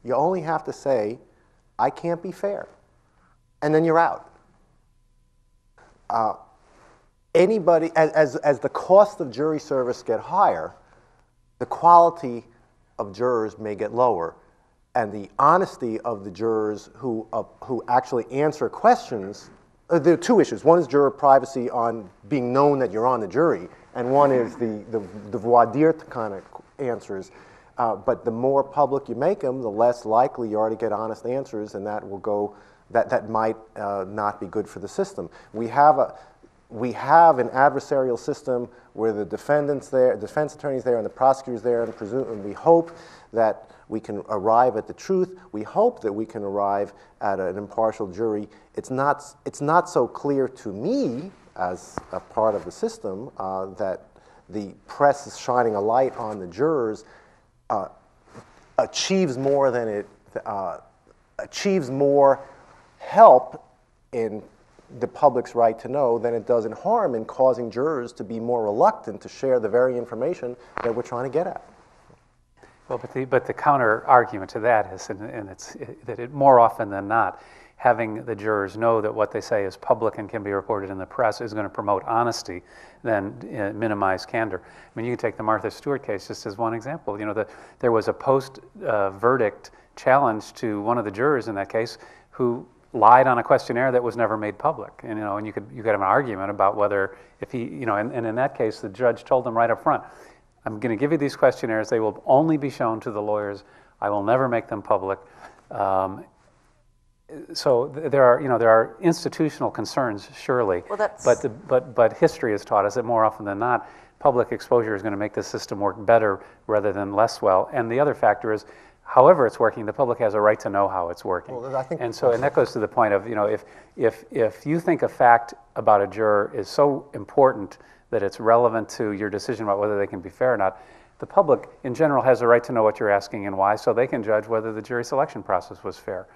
You only have to say, I can't be fair, and then you're out. Anybody, as the cost of jury service get higher, the quality of jurors may get lower, and the honesty of the jurors who actually answer questions. There are two issues. One is juror privacy on being known that you're on the jury, and one is the voir dire kind of answers. But the more public you make them, the less likely you are to get honest answers, and that will go. That might not be good for the system. We have an adversarial system where the defendants there, defense attorneys there, and the prosecutors there, and we hope that we can arrive at the truth. We hope that we can arrive at an impartial jury. It's not so clear to me as a part of the system that the press is shining a light on the jurors achieves more than it achieves more help in the public's right to know than it does in harm in causing jurors to be more reluctant to share the very information that we're trying to get at. Well, but the counter argument to that is, and it's that it more often than not, having the jurors know that what they say is public and can be reported in the press is going to promote honesty than minimize candor. I mean, you can take the Martha Stewart case just as one example. You know, there was a post-verdict challenge to one of the jurors in that case who lied on a questionnaire that was never made public. And, you know, and you could have an argument about whether, if he, you know, and in that case, the judge told them right up front, I'm going to give you these questionnaires. They will only be shown to the lawyers. I will never make them public. So there are institutional concerns, surely. Well, that's... But history has taught us that more often than not, public exposure is going to make the system work better rather than less well. And the other factor is, however it's working, the public has a right to know how it's working. Well, I think and that goes to the point of, you know, if you think a fact about a juror is so important that it's relevant to your decision about whether they can be fair or not, the public in general has a right to know what you're asking and why, so they can judge whether the jury selection process was fair.